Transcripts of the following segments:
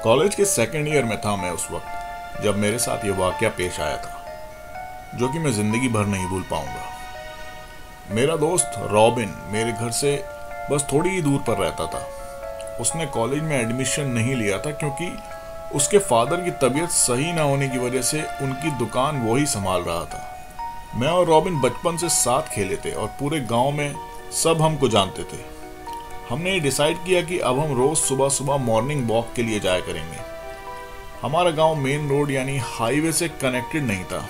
College के second year में था मैं उस वक्त, जब मेरे साथ ये वाकया पेश आया था जो कि मैं ज़िंदगी भर नहीं भूल पाऊंगा। मेरा दोस्त रॉबिन मेरे घर से बस थोड़ी ही दूर पर रहता था। उसने कॉलेज में एडमिशन नहीं लिया था क्योंकि उसके फादर की तबीयत सही ना होने की वजह से उनकी दुकान वो ही संभाल रहा था। मैं और रॉबिन बचपन से साथ खेले थे और पूरे गांव में सब हमको जानते थे। हमने ये डिसाइड किया कि अब हम रोज़ सुबह सुबह मॉर्निंग वॉक के लिए जाया करेंगे। हमारा गांव मेन रोड यानी हाईवे से कनेक्टेड नहीं था,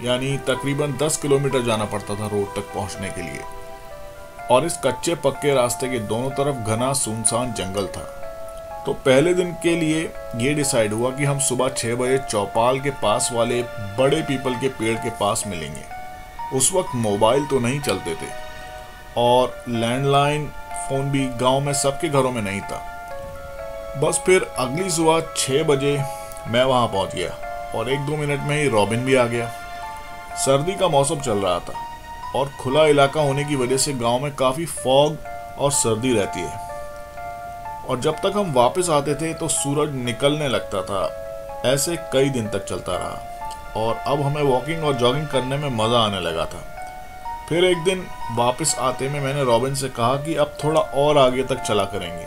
यानी तकरीबन 10 किलोमीटर जाना पड़ता था रोड तक पहुंचने के लिए। और इस कच्चे पक्के रास्ते के दोनों तरफ घना सुनसान जंगल था। तो पहले दिन के लिए ये डिसाइड हुआ कि हम सुबह 6 बजे चौपाल के पास वाले बड़े पीपल के पेड़ के पास मिलेंगे। उस वक्त मोबाइल तो नहीं चलते थे और लैंडलाइन फ़ोन भी गांव में सबके घरों में नहीं था। बस फिर अगली सुबह 6 बजे मैं वहां पहुंच गया और 1-2 मिनट में ही रॉबिन भी आ गया। सर्दी का मौसम चल रहा था और खुला इलाका होने की वजह से गांव में काफ़ी फॉग और सर्दी रहती है। और जब तक हम वापस आते थे तो सूरज निकलने लगता था। ऐसे कई दिन तक चलता रहा और अब हमें वॉकिंग और जॉगिंग करने में मज़ा आने लगा था। फिर एक दिन वापस आते में मैंने रॉबिन से कहा कि अब थोड़ा और आगे तक चला करेंगे,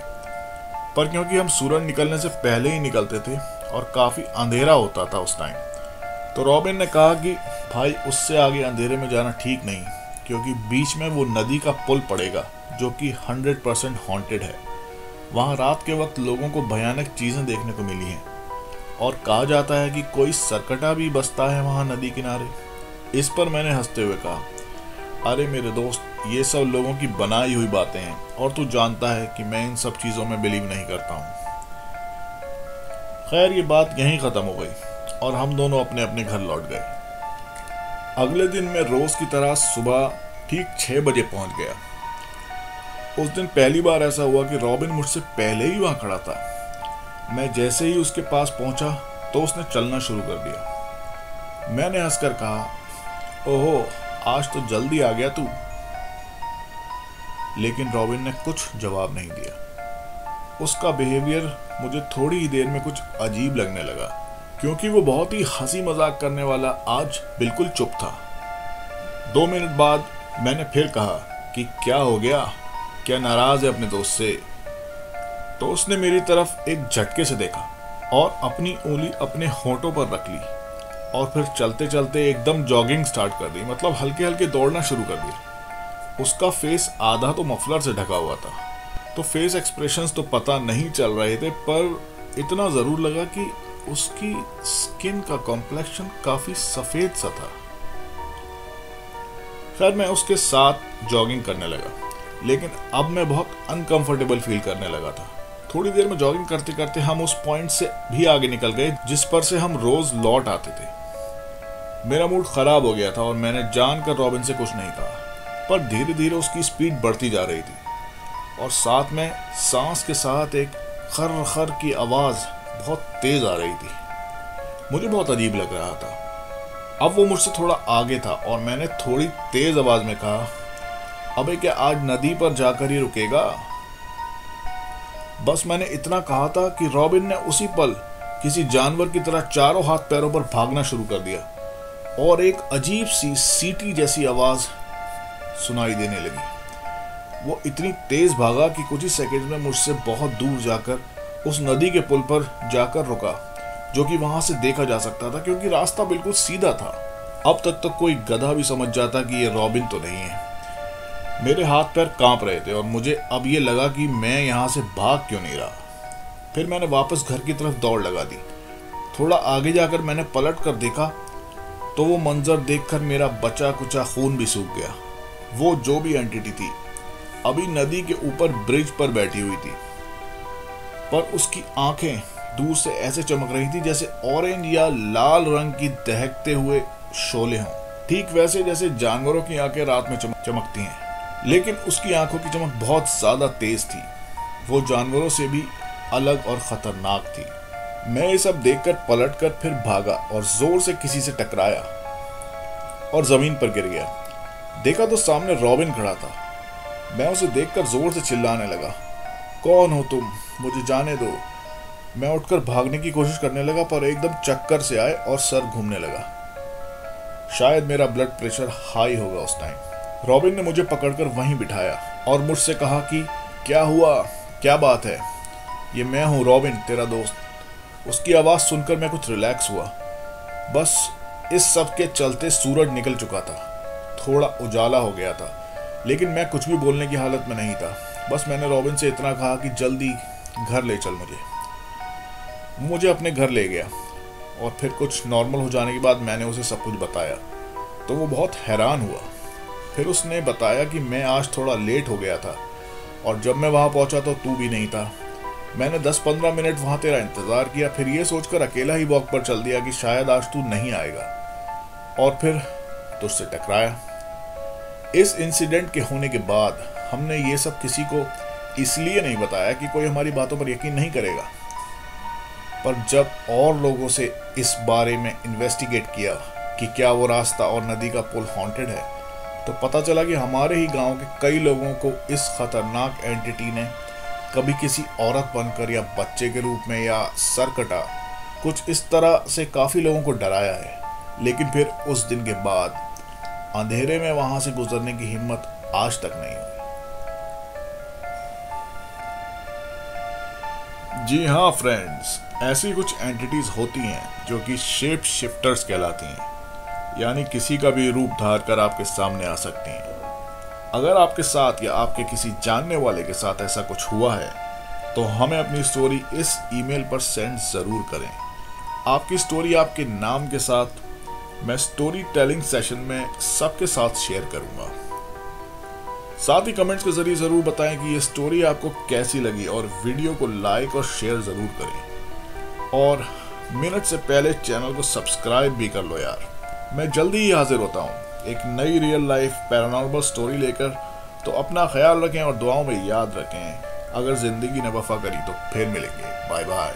पर क्योंकि हम सूरज निकलने से पहले ही निकलते थे और काफ़ी अंधेरा होता था उस टाइम, तो रॉबिन ने कहा कि भाई उससे आगे अंधेरे में जाना ठीक नहीं, क्योंकि बीच में वो नदी का पुल पड़ेगा जो कि 100% हॉन्टेड है। वहाँ रात के वक्त लोगों को भयानक चीज़ें देखने को मिली हैं और कहा जाता है कि कोई सरकटा भी बसता है वहाँ नदी किनारे। इस पर मैंने हंसते हुए कहा, अरे मेरे दोस्त, ये सब लोगों की बनाई हुई बातें हैं और तू जानता है कि मैं इन सब चीज़ों में बिलीव नहीं करता हूँ। खैर, ये बात यहीं ख़त्म हो गई और हम दोनों अपने अपने घर लौट गए। अगले दिन मैं रोज़ की तरह सुबह ठीक 6 बजे पहुँच गया। उस दिन पहली बार ऐसा हुआ कि रॉबिन मुझसे पहले ही वहाँ खड़ा था। मैं जैसे ही उसके पास पहुँचा तो उसने चलना शुरू कर दिया। मैंने हंसकर कहा, ओहो, आज तो जल्दी आ गया तू। लेकिन रॉबिन ने कुछ जवाब नहीं दिया। उसका बिहेवियर मुझे थोड़ी ही देर में कुछ अजीब लगने लगा, क्योंकि वो बहुत ही हंसी मजाक करने वाला आज बिल्कुल चुप था। 2 मिनट बाद मैंने फिर कहा कि क्या हो गया, क्या नाराज है अपने दोस्त से? तो उसने मेरी तरफ एक झटके से देखा और अपनी उंगली अपने होंठों पर रख ली और फिर चलते चलते एकदम जॉगिंग स्टार्ट कर दी, मतलब हल्के हल्के दौड़ना शुरू कर दिया। उसका फेस आधा तो मफलर से ढका हुआ था, तो फेस एक्सप्रेशंस तो पता नहीं चल रहे थे, पर इतना ज़रूर लगा कि उसकी स्किन का कॉम्प्लेक्शन काफ़ी सफ़ेद सा था। खैर, मैं उसके साथ जॉगिंग करने लगा, लेकिन अब मैं बहुत अनकंफर्टेबल फील करने लगा था। थोड़ी देर में जॉगिंग करते करते हम उस पॉइंट से भी आगे निकल गए जिस पर से हम रोज़ लौट आते थे। मेरा मूड खराब हो गया था और मैंने जानकर रॉबिन से कुछ नहीं कहा, पर धीरे धीरे उसकी स्पीड बढ़ती जा रही थी और साथ में सांस के साथ एक खर खर की आवाज़ बहुत तेज आ रही थी। मुझे बहुत अजीब लग रहा था। अब वो मुझसे थोड़ा आगे था और मैंने थोड़ी तेज आवाज़ में कहा, अबे क्या आज नदी पर जाकर ही रुकेगा? बस मैंने इतना कहा था कि रॉबिन ने उसी पल किसी जानवर की तरह चारों हाथ पैरों पर भागना शुरू कर दिया और एक अजीब सी सीटी जैसी आवाज़ सुनाई देने लगी। वो इतनी तेज भागा कि कुछ ही सेकंड में मुझसे बहुत दूर जाकर उस नदी के पुल पर जाकर रुका, जो कि वहां से देखा जा सकता था क्योंकि रास्ता बिल्कुल सीधा था। अब तक तो कोई गधा भी समझ जाता कि ये रॉबिन तो नहीं है। मेरे हाथ पैर कांप रहे थे और मुझे अब ये लगा कि मैं यहाँ से भाग क्यों नहीं रहा। फिर मैंने वापस घर की तरफ दौड़ लगा दी। थोड़ा आगे जाकर मैंने पलट कर देखा तो वो मंजर देखकर मेरा बचा कुचा खून भी सूख गया। वो जो भी एंटिटी थी अभी नदी के ऊपर ब्रिज पर बैठी हुई थी, पर उसकी आंखें दूर से ऐसे चमक रही थी जैसे ऑरेंज या लाल रंग की दहकते हुए शोले हों, ठीक वैसे जैसे जानवरों की आंखें रात में चमकती हैं। लेकिन उसकी आंखों की चमक बहुत ज़्यादा तेज थी। वो जानवरों से भी अलग और ख़तरनाक थी। मैं ये सब देखकर पलटकर फिर भागा और ज़ोर से किसी से टकराया और ज़मीन पर गिर गया। देखा तो सामने रॉबिन खड़ा था। मैं उसे देखकर ज़ोर से चिल्लाने लगा, कौन हो तुम? मुझे जाने दो। मैं उठकर भागने की कोशिश करने लगा, पर एकदम चक्कर से आए और सर घूमने लगा। शायद मेरा ब्लड प्रेशर हाई होगा उस टाइम। रॉबिन ने मुझे पकड़कर वहीं बिठाया और मुझसे कहा कि क्या हुआ, क्या बात है। ये मैं हूँ रॉबिन, तेरा दोस्त। उसकी आवाज़ सुनकर मैं कुछ रिलैक्स हुआ। बस इस सब के चलते सूरज निकल चुका था, थोड़ा उजाला हो गया था, लेकिन मैं कुछ भी बोलने की हालत में नहीं था। बस मैंने रॉबिन से इतना कहा कि जल्दी घर ले चल मुझे अपने घर ले गया और फिर कुछ नॉर्मल हो जाने के बाद मैंने उसे सब कुछ बताया तो वो बहुत हैरान हुआ। फिर उसने बताया कि मैं आज थोड़ा लेट हो गया था और जब मैं वहाँ पहुँचा तो तू भी नहीं था। मैंने 10-15 मिनट वहाँ तेरा इंतज़ार किया, फिर ये सोचकर अकेला ही वॉक पर चल दिया कि शायद आज तू नहीं आएगा, और फिर तुझसे टकराया। इस इंसिडेंट के होने के बाद हमने ये सब किसी को इसलिए नहीं बताया कि कोई हमारी बातों पर यकीन नहीं करेगा, पर जब और लोगों से इस बारे में इन्वेस्टिगेट किया कि क्या वो रास्ता और नदी का पुल हॉन्टेड है, तो पता चला कि हमारे ही गांव के कई लोगों को इस खतरनाक एंटिटी ने कभी किसी औरत बनकर या बच्चे के रूप में या सरकटा कुछ इस तरह से काफ़ी लोगों को डराया है। लेकिन फिर उस दिन के बाद अंधेरे में वहां से गुजरने की हिम्मत आज तक नहीं हुई। जी हाँ फ्रेंड्स, ऐसी कुछ एंटिटीज होती हैं जो कि शेप शिफ्टर्स कहलाती हैं, यानी किसी का भी रूप धार कर आपके सामने आ सकती हैं। अगर आपके साथ या आपके किसी जानने वाले के साथ ऐसा कुछ हुआ है तो हमें अपनी स्टोरी इस ईमेल पर सेंड ज़रूर करें। आपकी स्टोरी आपके नाम के साथ मैं स्टोरी टेलिंग सेशन में सबके साथ शेयर करूंगा। साथ ही कमेंट्स के जरिए ज़रूर बताएं कि ये स्टोरी आपको कैसी लगी और वीडियो को लाइक और शेयर ज़रूर करें। और मिनट से पहले चैनल को सब्सक्राइब भी कर लो यार। मैं जल्दी ही हाजिर होता हूँ एक नई रियल लाइफ पैरानॉर्मल स्टोरी लेकर। तो अपना ख्याल रखें और दुआओं में याद रखें। अगर ज़िंदगी ने वफा करी तो फिर मिलेंगे। Bye bye.